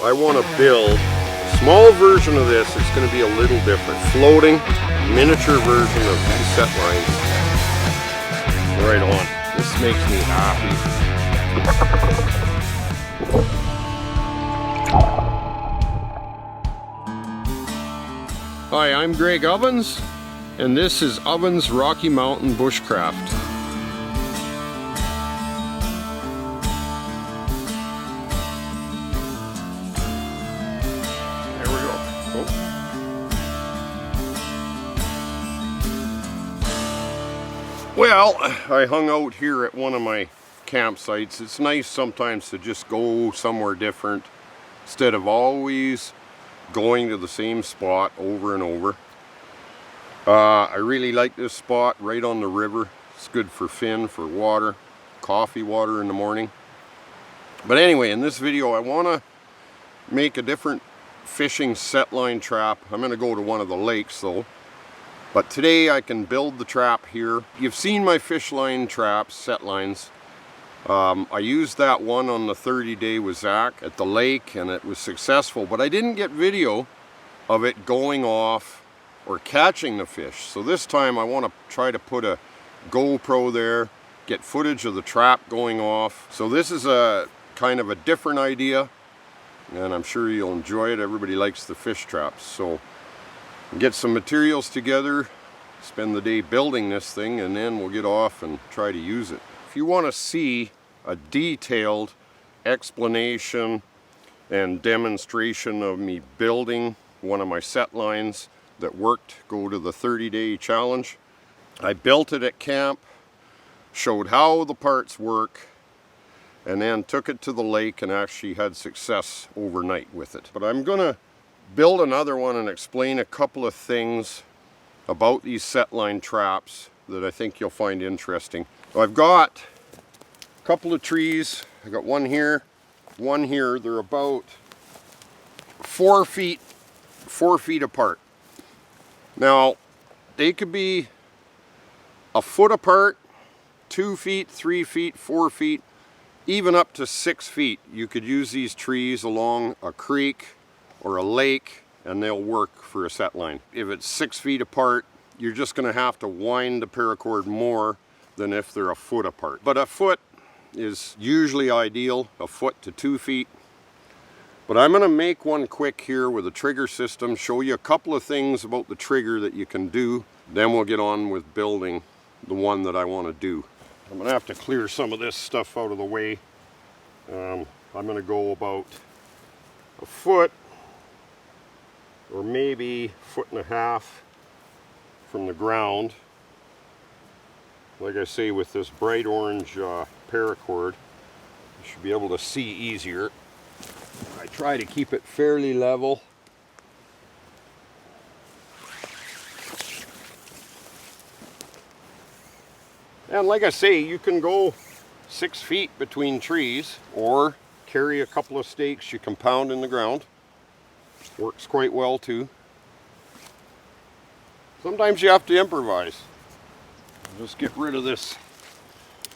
I want to build a small version of this. It's going to be a little different. Floating, miniature version of these set lines. Right on. This makes me happy. Hi, I'm Greg Ovens, and this is Ovens Rocky Mountain Bushcraft. Well, I hung out here at one of my campsites. It's nice sometimes to just go somewhere different instead of always going to the same spot over and over. I really like this spot right on the river. It's good for fin, for water, coffee water in the morning. But anyway, in this video I want to make a different fishing set line trap. I'm going to go to one of the lakes though. But today I can build the trap here. You've seen my fish line traps, set lines. I used that one on the 30-day with Zach at the lake and it was successful, but I didn't get video of it going off or catching the fish. So this time I want to try to put a GoPro there, get footage of the trap going off. So this is a kind of a different idea and I'm sure you'll enjoy it. Everybody likes the fish traps. So get some materials together, spend the day building this thing, and then we'll get off and try to use it. If you want to see a detailed explanation and demonstration of me building one of my set lines that worked, go to the 30-day challenge. I built it at camp, showed how the parts work, and then took it to the lake and actually had success overnight with it. But I'm gonna build another one and explain a couple of things about these set line traps that I think you'll find interesting. So I've got a couple of trees. I got one here, one here. They're about 4 feet apart. Now they could be a foot apart, 2 feet, 3 feet, 4 feet, even up to 6 feet. You could use these trees along a creek or a lake and they'll work for a set line. If it's 6 feet apart, you're just going to have to wind the paracord more than if they're a foot apart. But a foot is usually ideal, a foot to 2 feet. But I'm going to make one quick here with a trigger system, show you a couple of things about the trigger that you can do. Then we'll get on with building the one that I want to do. I'm going to have to clear some of this stuff out of the way. I'm going to go about a foot or maybe 1.5 feet from the ground. Like I say, with this bright orange paracord, you should be able to see easier. I try to keep it fairly level. And like I say, you can go 6 feet between trees or carry a couple of stakes you compound in the ground. Works quite well too. Sometimes you have to improvise. Just get rid of this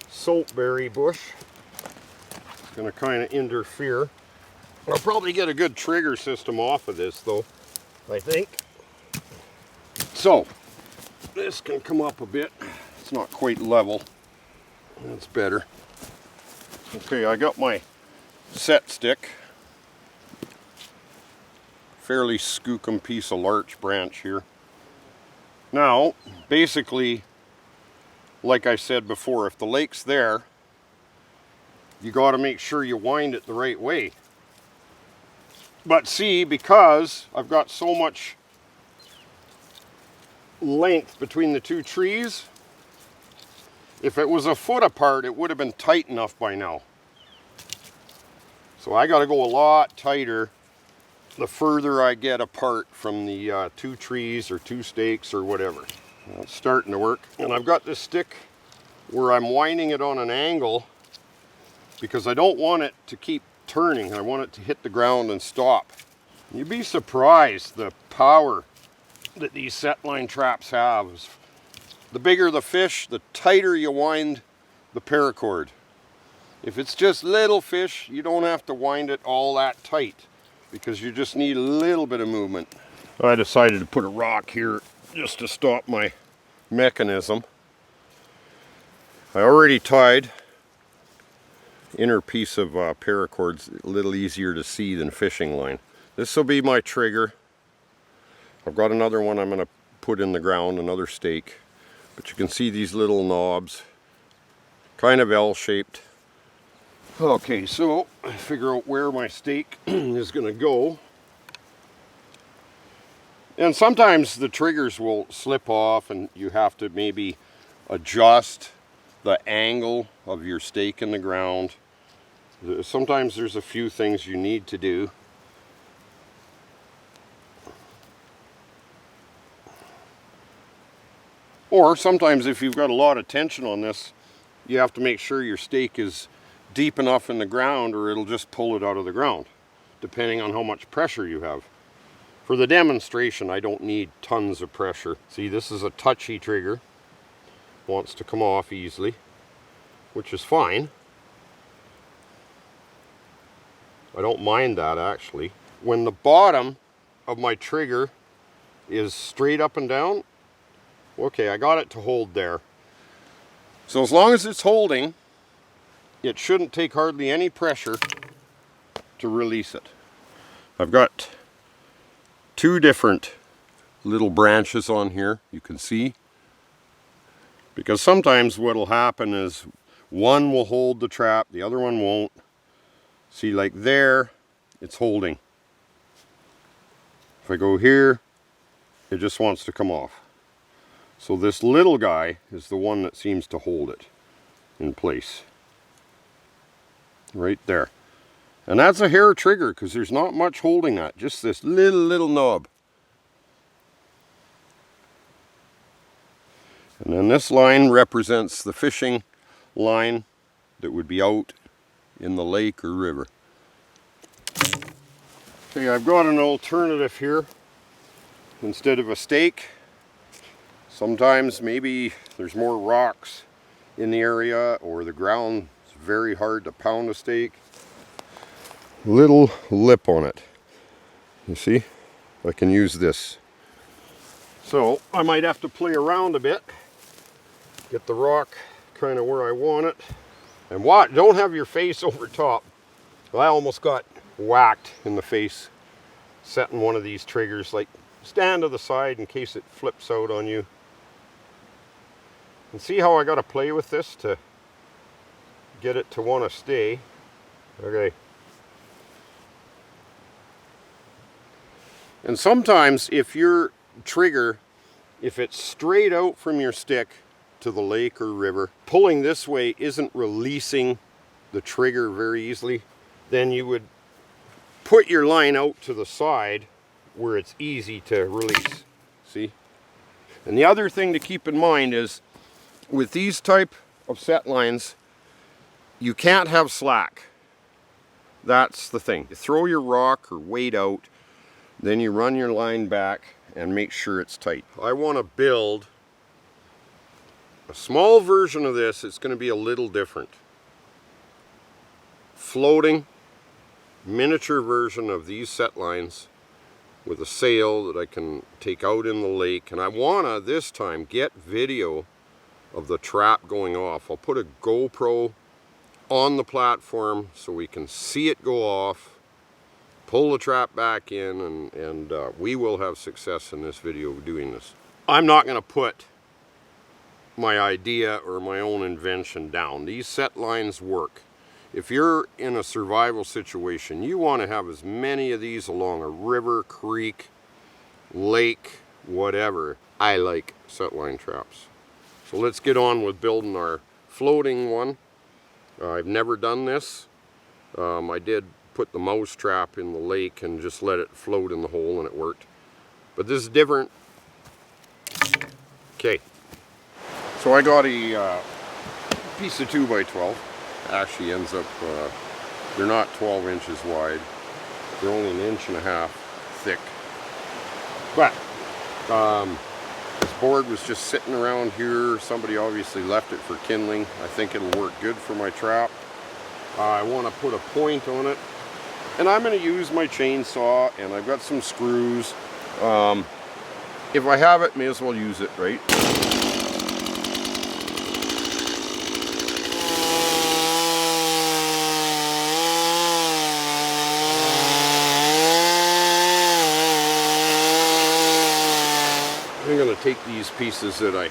soapberry bush. It's going to kind of interfere. I'll probably get a good trigger system off of this though, I think. So, this can come up a bit. It's not quite level. That's better. Okay, I got my set stick. Fairly skookum piece of larch branch here. Now, basically, like I said before, if the lake's there, you got to make sure you wind it the right way. But see, because I've got so much length between the two trees, if it was a foot apart, it would have been tight enough by now. So I got to go a lot tighter the further I get apart from the two trees or two stakes or whatever. Well, it's starting to work. And I've got this stick where I'm winding it on an angle because I don't want it to keep turning. I want it to hit the ground and stop. You'd be surprised the power that these set line traps have. The bigger the fish, the tighter you wind the paracord. If it's just little fish, you don't have to wind it all that tight. because you just need a little bit of movement. I decided to put a rock here just to stop my mechanism. I already tied inner piece of paracord, a little easier to see than fishing line. This will be my trigger. I've got another one I'm going to put in the ground, another stake. But you can see these little knobs, kind of L-shaped. Okay, so I figure out where my stake is going to go. And sometimes the triggers will slip off and you have to maybe adjust the angle of your stake in the ground. Sometimes there's a few things you need to do. Or sometimes if you've got a lot of tension on this, you have to make sure your stake is deep enough in the ground or it'll just pull it out of the ground, depending on how much pressure you have. For the demonstration, I don't need tons of pressure. See, this is a touchy trigger. Wants to come off easily, which is fine. I don't mind that actually. When the bottom of my trigger is straight up and down, okay, I got it to hold there. So as long as it's holding, it shouldn't take hardly any pressure to release it. I've got two different little branches on here, you can see. Because sometimes what'll happen is one will hold the trap, the other one won't. See, like there, it's holding. If I go here, it just wants to come off. So this little guy is the one that seems to hold it in place. Right there. And that's a hair trigger because there's not much holding that, just this little knob. And then this line represents the fishing line that would be out in the lake or river. Okay, I've got an alternative here. Instead of a stake, sometimes maybe there's more rocks in the area or the ground is very hard to pound a stake. Little lip on it. You see? I can use this. So I might have to play around a bit. Get the rock kind of where I want it. And what? Don't have your face over top. Well, I almost got whacked in the face setting one of these triggers. Like, stand to the side in case it flips out on you. And see how I got to play with this to get it to want to stay. Okay. And sometimes if your trigger, if it's straight out from your stick to the lake or river, pulling this way isn't releasing the trigger very easily, then you would put your line out to the side where it's easy to release. See? And the other thing to keep in mind is with these type of set lines, you can't have slack. That's the thing. You throw your rock or weight out, then you run your line back and make sure it's tight. I want to build a small version of this. It's going to be a little different. Floating, miniature version of these set lines with a sail that I can take out in the lake. And I want to, this time, get video of the trap going off. I'll put a GoPro on the platform so we can see it go off, pull the trap back in, and we will have success in this video of doing this. I'm not going to put my idea or my own invention down. These set lines work. If you're in a survival situation, you want to have as many of these along a river, creek, lake, whatever. I like set line traps. So let's get on with building our floating one. I've never done this. I did put the mouse trap in the lake and just let it float in the hole and it worked. But this is different. Okay. So I got a piece of 2x12. Actually ends up, they're not 12 inches wide. They're only 1.5 inches thick. But this board was just sitting around here. Somebody obviously left it for kindling. I think it'll work good for my trap. I want to put a point on it And I'm going to use my chainsaw, and I've got some screws. If I have it, may as well use it, right? I'm going to take these pieces that I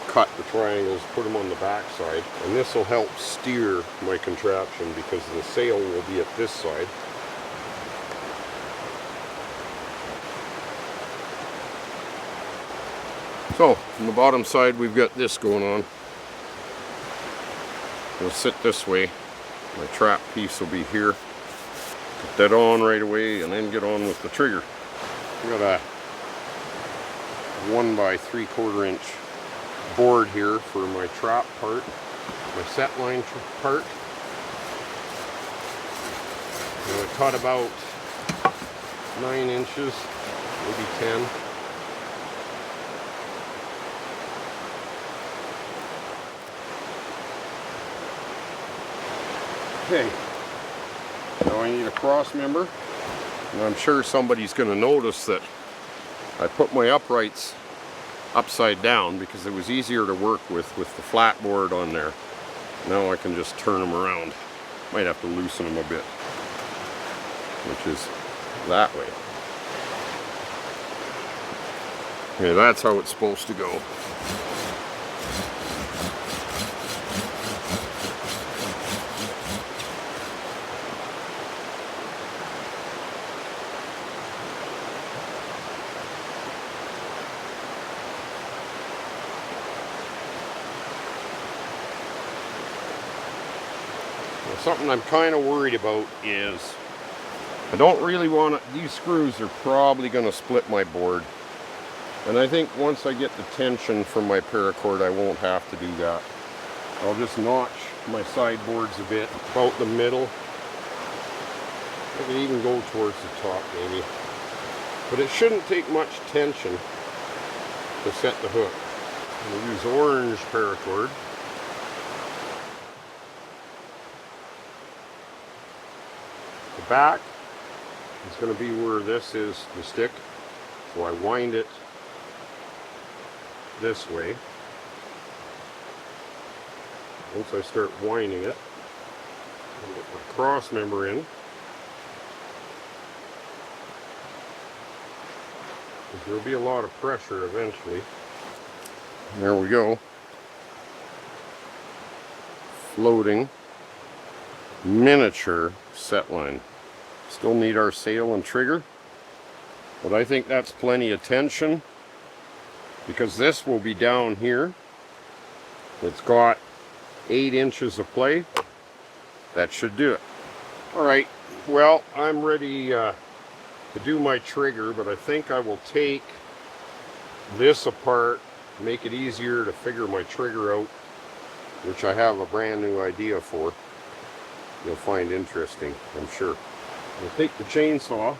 cut, the triangles, put them on the back side, and this will help steer my contraption because the sail will be at this side. So, on the bottom side we've got this going on. It'll sit this way. My trap piece will be here. Put that on right away and then get on with the trigger. I've got a 1 by 3/4 inch board here for my trap part, my set line part. I cut about 9 inches, maybe 10. Okay, now I need a cross member, and I'm sure somebody's going to notice that I put my uprights upside down because it was easier to work with the flat board on there. Now I can just turn them around. Might have to loosen them a bit, which is that way. Okay, that's how it's supposed to go. Something I'm kind of worried about is I don't really want to, these screws are probably going to split my board, and I think once I get the tension from my paracord I won't have to do that. I'll just notch my side boards a bit about the middle. I can even go towards the top maybe, but it shouldn't take much tension to set the hook. I'm going to use orange paracord. The back is going to be where this is the stick, so I wind it this way. Once I start winding it, I'll get my cross member in. There will be a lot of pressure eventually. There we go. Floating miniature set line. Still need our sail and trigger, but I think that's plenty of tension because this will be down here. It's got 8 inches of play. That should do it. Alright, well, I'm ready to do my trigger, but I think I will take this apart, make it easier to figure my trigger out, which I have a brand new idea for. You'll find interesting, I'm sure. I'll take the chainsaw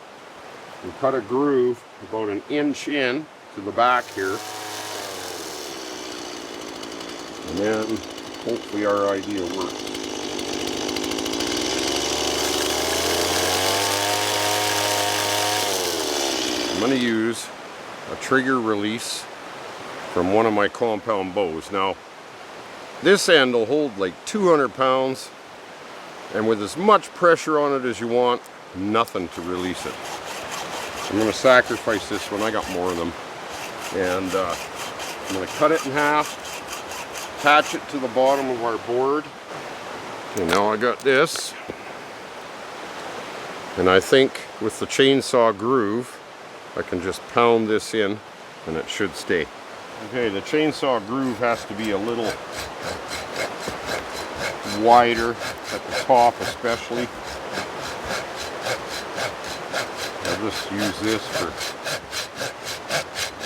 and cut a groove about 1 inch in to the back here, and then hopefully our idea works. I'm going to use a trigger release from one of my compound bows. Now, this end will hold like 200 pounds, and with as much pressure on it as you want, nothing to release it. I'm going to sacrifice this one. I got more of them. And I'm going to cut it in half, attach it to the bottom of our board. Okay, now I got this. And I think with the chainsaw groove, I can just pound this in and it should stay. Okay, the chainsaw groove has to be a little wider at the top especially. I'll just use this for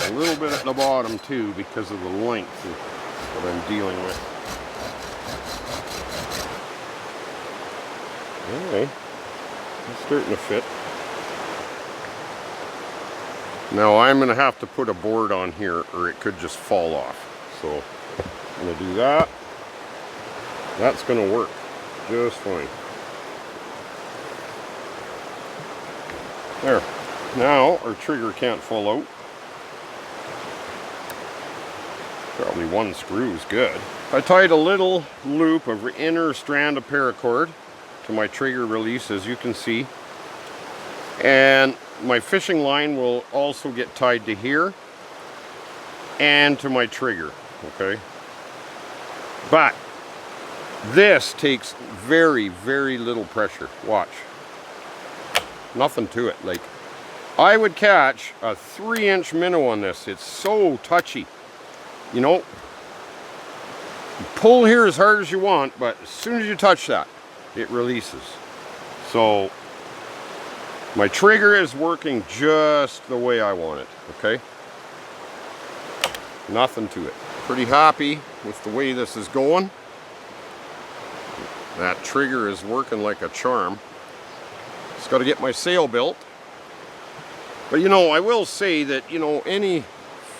a little bit at the bottom too because of the length that I'm dealing with. Anyway, it's starting to fit. Now I'm going to have to put a board on here or it could just fall off. So I'm going to do that. That's going to work just fine. There. Now our trigger can't fall out. Probably one screw is good. I tied a little loop of inner strand of paracord to my trigger release, as you can see. And my fishing line will also get tied to here and to my trigger, okay? But this takes very, very little pressure. Watch. Nothing to it. Like, I would catch a 3-inch minnow on this. It's so touchy. You know, you pull here as hard as you want, but as soon as you touch that, it releases. So my trigger is working just the way I want it, okay? Nothing to it. Pretty happy with the way this is going. That trigger is working like a charm. Just got to get my sail built. But you know, I will say that, you know, any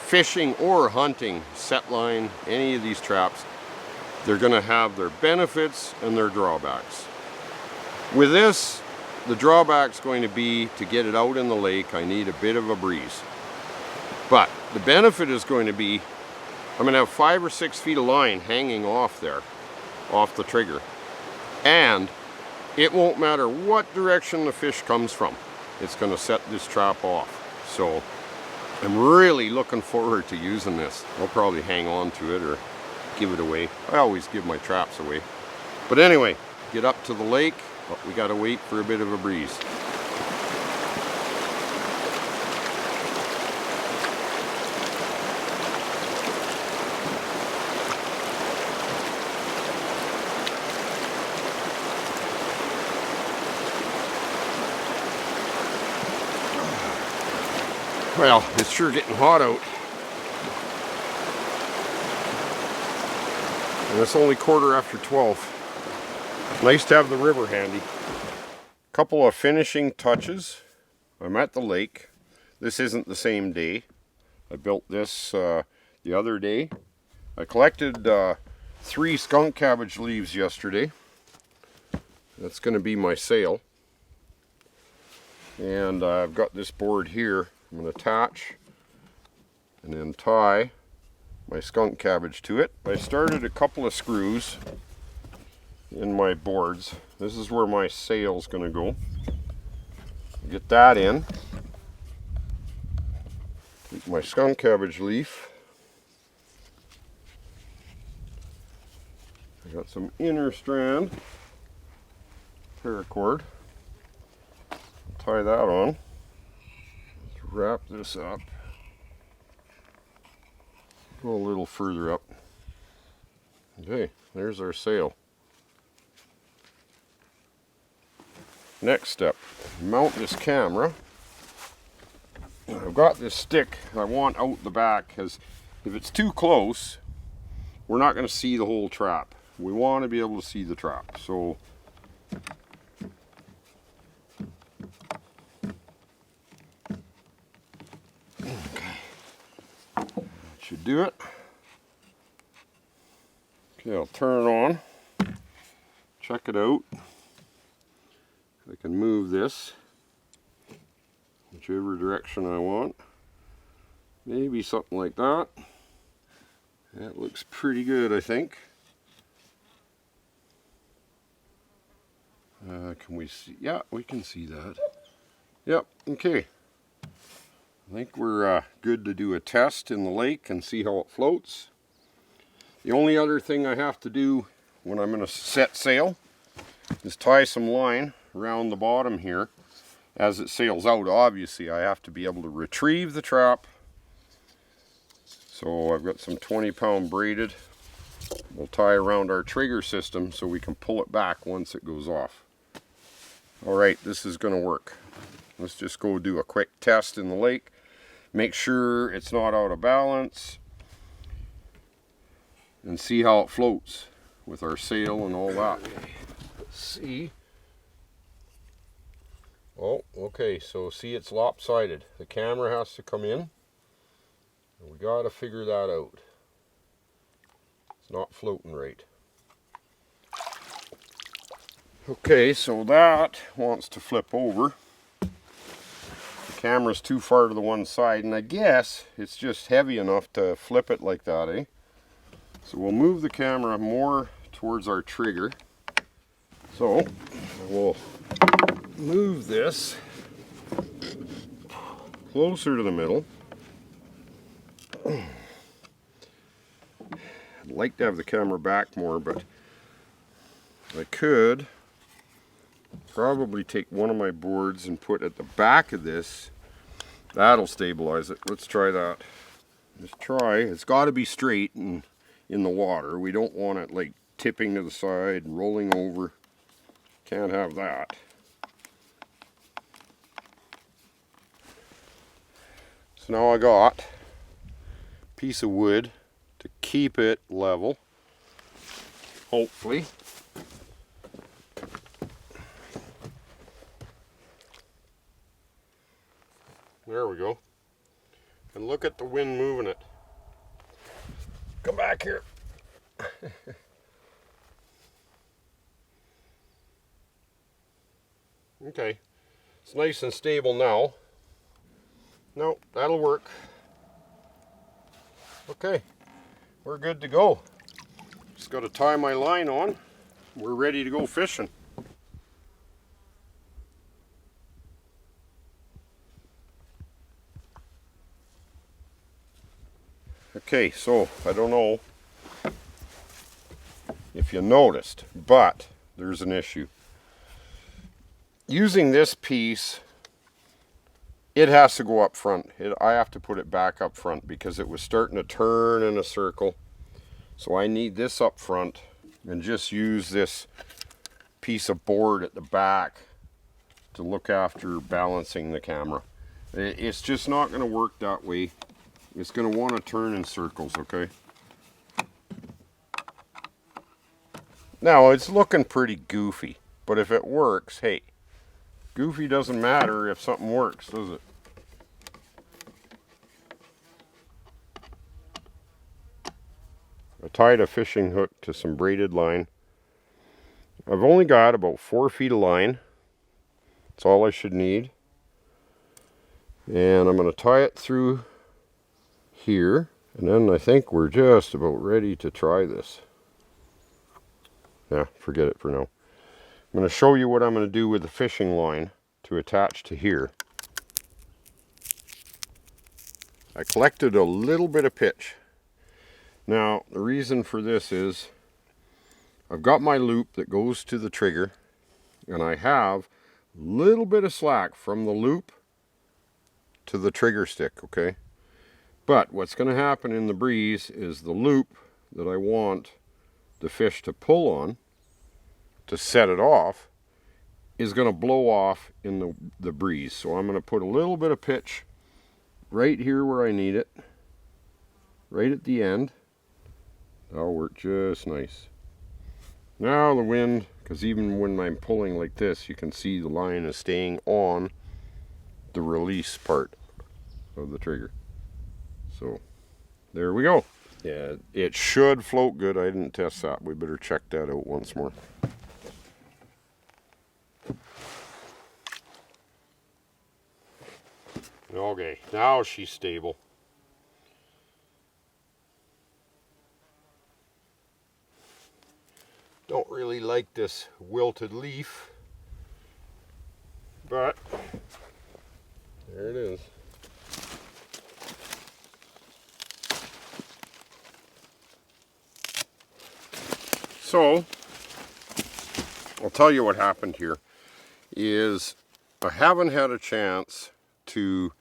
fishing or hunting set line, any of these traps, they're going to have their benefits and their drawbacks. With this, the drawback's going to be to get it out in the lake, I need a bit of a breeze. But the benefit is going to be, I'm going to have 5 or 6 feet of line hanging off there, off the trigger. And it won't matter what direction the fish comes from, it's going to set this trap off. So I'm really looking forward to using this. I'll probably hang on to it or give it away. I always give my traps away. But anyway, get up to the lake, but we got to wait for a bit of a breeze. Well, it's sure getting hot out. And it's only 12:15. Nice to have the river handy. Couple of finishing touches. I'm at the lake. This isn't the same day. I built this the other day. I collected 3 skunk cabbage leaves yesterday. That's going to be my sail. And I've got this board here. I'm going to attach and then tie my skunk cabbage to it. I started a couple of screws in my boards. This is where my sail's going to go. Get that in. Take my skunk cabbage leaf. I got some inner strand paracord. Tie that on. Wrap this up. Go a little further up. Okay, there's our sail. Next step, mount this camera. I've got this stick I want out the back because if it's too close, we're not going to see the whole trap. We want to be able to see the trap. So should do it. Okay, I'll turn it on. Check it out. I can move this whichever direction I want. Maybe something like that. That looks pretty good, I think. Can we see? Yeah, we can see that. Yep, okay. I think we're good to do a test in the lake and see how it floats. The only other thing I have to do when I'm going to set sail is tie some line around the bottom here. As it sails out, obviously I have to be able to retrieve the trap. So I've got some 20-pound braided. We'll tie around our trigger system so we can pull it back once it goes off. Alright, this is going to work. Let's just go do a quick test in the lake. Make sure it's not out of balance. And see how it floats with our sail and all that. Let's see. Oh, okay, so see, it's lopsided. The camera has to come in. We got to figure that out. It's not floating right. Okay, so that wants to flip over. camera's too far to the one side, and I guess it's just heavy enough to flip it like that, eh? So we'll move the camera more towards our trigger. So we'll move this closer to the middle. I'd like to have the camera back more, but I could probably take one of my boards and put at the back of this. That'll stabilize it. Let's try that. Just try. It's got to be straight and in the water. We don't want it like tipping to the side and rolling over. Can't have that. So now I got a piece of wood to keep it level, hopefully. There we go. And look at the wind moving it. Come back here. Okay, it's nice and stable now. No, that'll work. Okay, we're good to go. Just got to tie my line on. We're ready to go fishing. Okay, so I don't know if you noticed, but there's an issue. Using this piece, it has to go up front. I have to put it back up front because it was starting to turn in a circle. So I need this up front and just use this piece of board at the back to look after balancing the camera. It's just not going to work that way. It's going to want to turn in circles, okay? Now, it's looking pretty goofy, but if it works, hey, goofy doesn't matter if something works, does it? I tied a fishing hook to some braided line. I've only got about 4 feet of line. That's all I should need. And I'm going to tie it through here, and then I think we're just about ready to try this. Yeah, forget it for now. I'm going to show you what I'm going to do with the fishing line to attach to here. I collected a little bit of pitch. Now, the reason for this is I've got my loop that goes to the trigger, and I have a little bit of slack from the loop to the trigger stick, okay? But what's going to happen in the breeze is the loop that I want the fish to pull on to set it off is going to blow off in the breeze. So I'm going to put a little bit of pitch right here where I need it, right at the end. That'll work just nice. Now the wind, because even when I'm pulling like this, you can see the line is staying on the release part of the trigger. So there we go. Yeah, it should float good. I didn't test that. We better check that out once more. Okay, now she's stable. Don't really like this wilted leaf, but there it is. So, I'll tell you what happened here is I haven't had a chance to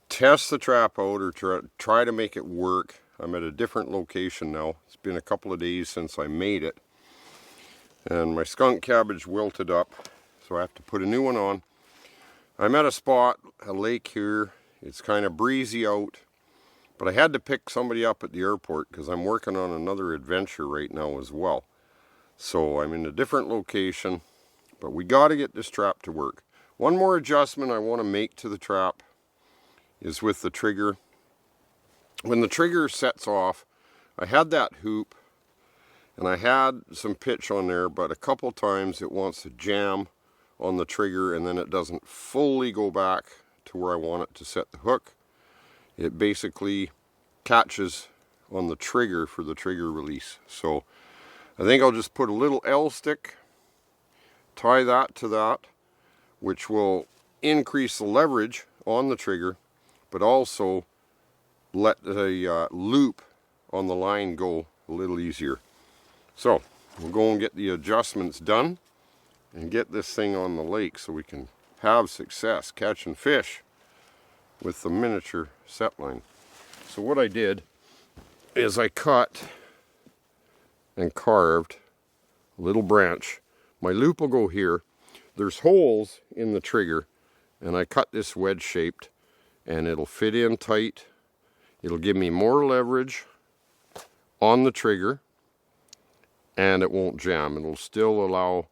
test the trap out or try to make it work. I'm at a different location now. It's been a couple of days since I made it. And my skunk cabbage wilted up, so I have to put a new one on. I'm at a spot, a lake here. It's kind of breezy out, but I had to pick somebody up at the airport because I'm working on another adventure right now as well. So I'm in a different location, but we got to get this trap to work. One more adjustment I want to make to the trap is with the trigger. When the trigger sets off, I had that hoop and I had some pitch on there, but a couple times it wants to jam on the trigger and then it doesn't fully go back to where I want it to set the hook, it basically catches on the trigger for the trigger release. So I think I'll just put a little L stick, tie that to that, which will increase the leverage on the trigger, but also let the loop on the line go a little easier. So we'll go and get the adjustments done and get this thing on the lake so we can have success catching fish with the miniature set line. So what I did is I cut and carved a little branch. My loop will go here. There's holes in the trigger, and I cut this wedge shaped, and it'll fit in tight. It'll give me more leverage on the trigger, and it won't jam. It'll still allow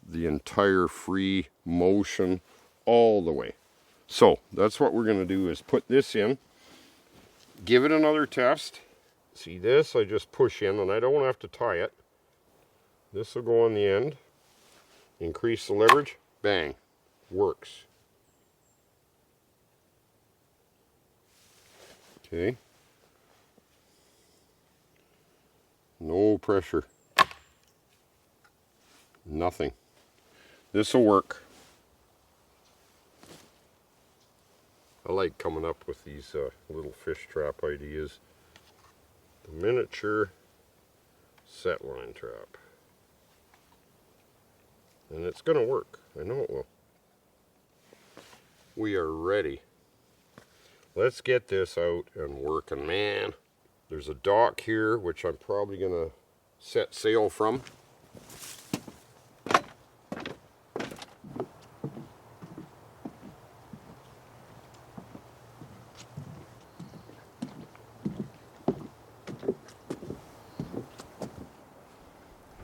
the entire free motion all the way. So that's what we're going to do, is put this in, give it another test. See this, I just push in, and I don't have to tie it. This will go on the end, increase the leverage, bang, works. Okay, no pressure, nothing. This will work. I like coming up with these little fish trap ideas. The miniature set line trap. And it's going to work. I know it will. We are ready. Let's get this out and working, man. There's a dock here, which I'm probably going to set sail from.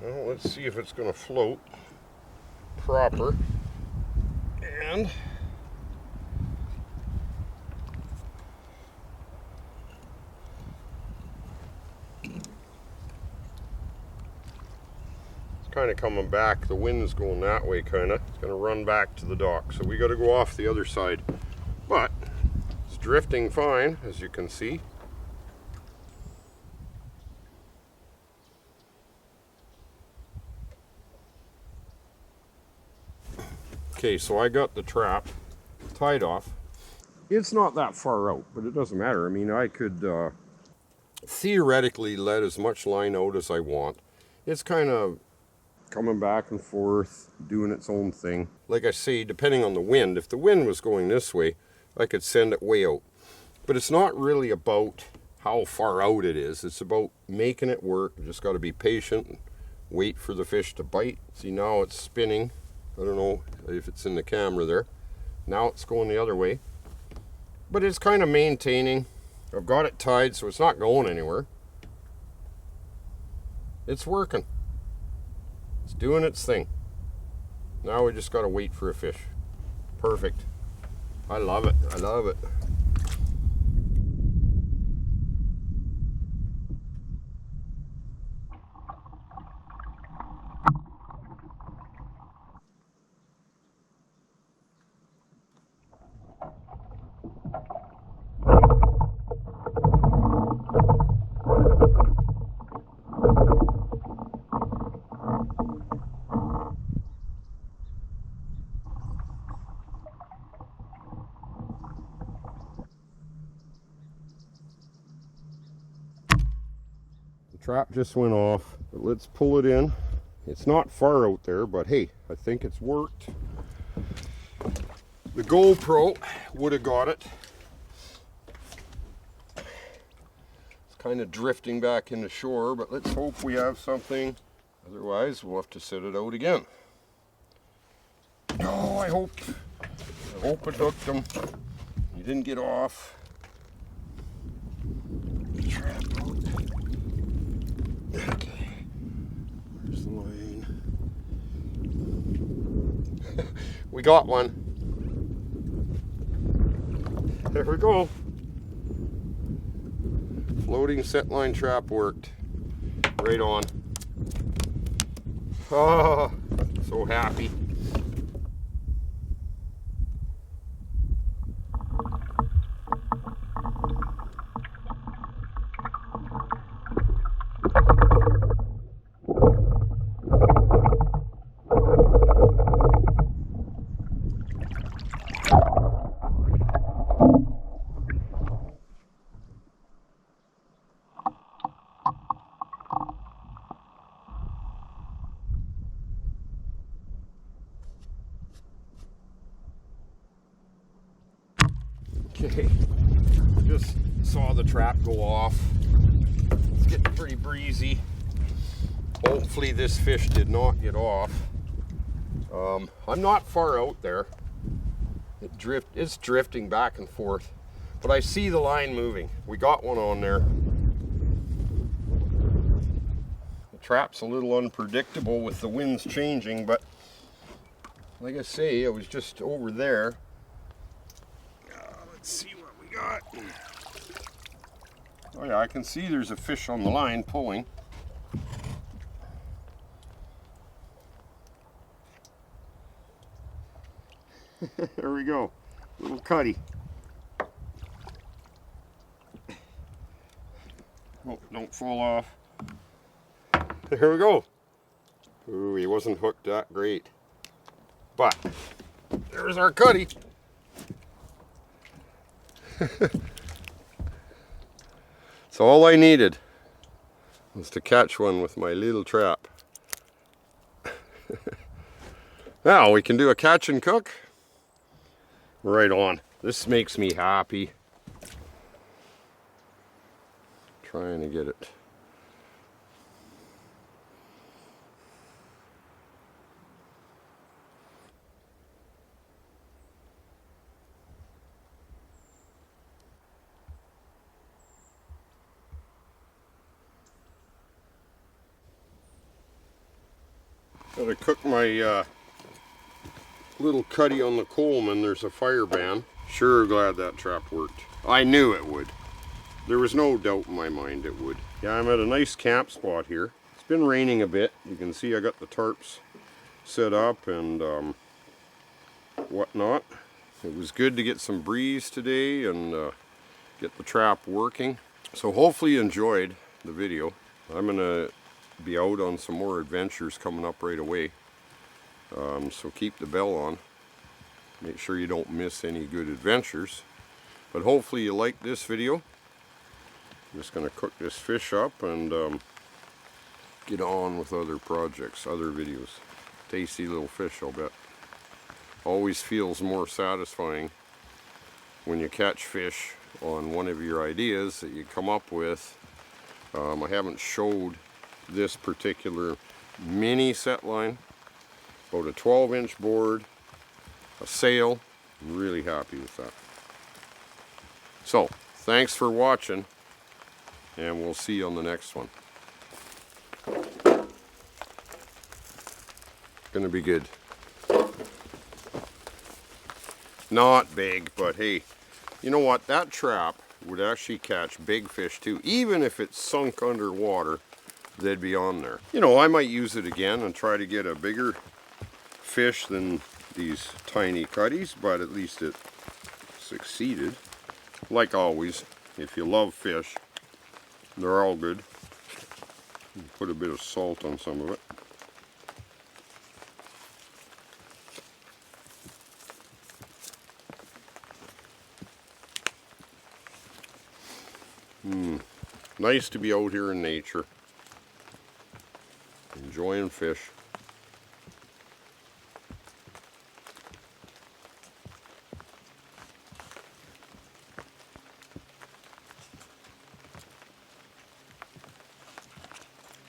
Well, let's see if it's going to float proper. And kind of coming back, the wind's going that way kind of. It's going to run back to the dock, so we got to go off the other side. But it's drifting fine, as you can see. Okay, so I got the trap tied off. It's not that far out, but it doesn't matter. I mean, I could theoretically let as much line out as I want. It's kind of coming back and forth, doing its own thing. Like I say, depending on the wind, if the wind was going this way, I could send it way out. But it's not really about how far out it is. It's about making it work. You just got to be patient and wait for the fish to bite. See, now it's spinning. I don't know if it's in the camera there. Now it's going the other way. But it's kind of maintaining. I've got it tied so it's not going anywhere. It's working. It's doing its thing. Now we just got to wait for a fish. Perfect. I love it. I love it. Trap just went off, but let's pull it in. It's not far out there, but hey, I think it's worked. The GoPro would have got it. It's kind of drifting back into shore, but let's hope we have something. Otherwise, we'll have to set it out again. Oh, I hope it hooked him. He didn't get off. Trap out. Okay, where's the line? We got one. There we go. Floating set line trap worked. Right on. Oh, so happy. Okay, just saw the trap go off. It's getting pretty breezy. Hopefully this fish did not get off. I'm not far out there. It's drifting back and forth, but I see the line moving. We got one on there. The trap's a little unpredictable with the winds changing, but like I say, I was just over there. Let's see what we got. Oh yeah, I can see there's a fish on the line pulling. There we go, little cutty. Oh, don't fall off. There we go. Ooh, he wasn't hooked that great. But there's our cutty. So all I needed was to catch one with my little trap. Now we can do a catch and cook. Right on. This makes me happy. Trying to get it. Gotta cook my little cutty on the Coleman. There's a fire ban. Sure glad that trap worked. I knew it would. There was no doubt in my mind it would. Yeah, I'm at a nice camp spot here. It's been raining a bit. You can see I got the tarps set up and whatnot. It was good to get some breeze today and get the trap working. So hopefully you enjoyed the video. I'm gonna be out on some more adventures coming up right away. So keep the bell on. Make sure you don't miss any good adventures. But hopefully you like this video. I'm just going to cook this fish up and get on with other projects, other videos. Tasty little fish, I'll bet. Always feels more satisfying when you catch fish on one of your ideas that you come up with. I haven't showed this particular mini set line. About a 12-inch board, a sail. I'm really happy with that. So, thanks for watching, and we'll see you on the next one. Gonna be good. Not big, but hey, you know what? That trap would actually catch big fish too. Even if it's sunk underwater, they'd be on there. You know, I might use it again and try to get a bigger fish than these tiny cutties, but at least it succeeded. Like always, if you love fish, they're all good. Put a bit of salt on some of it. Nice to be out here in nature, enjoying fish.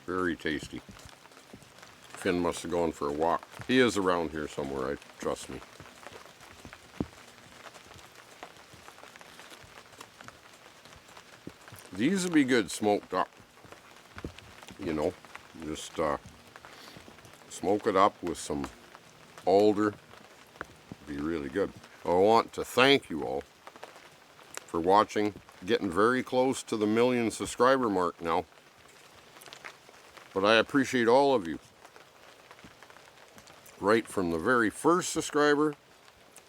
Very tasty. Finn must have gone for a walk. He is around here somewhere, trust me. These would be good smoked up. You know, just smoke it up with some alder. Be really good. I want to thank you all for watching. Getting very close to the 1 million subscriber mark now. But I appreciate all of you. Right from the very first subscriber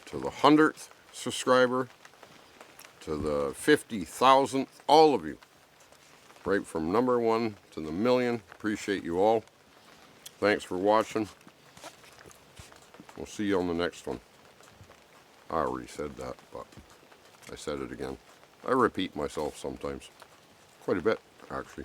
to the 100th subscriber to the 50,000th, all of you. Right from number 1 to the 1 million. Appreciate you all. Thanks for watching. We'll see you on the next one. I already said that, but I said it again. I repeat myself sometimes. Quite a bit, actually.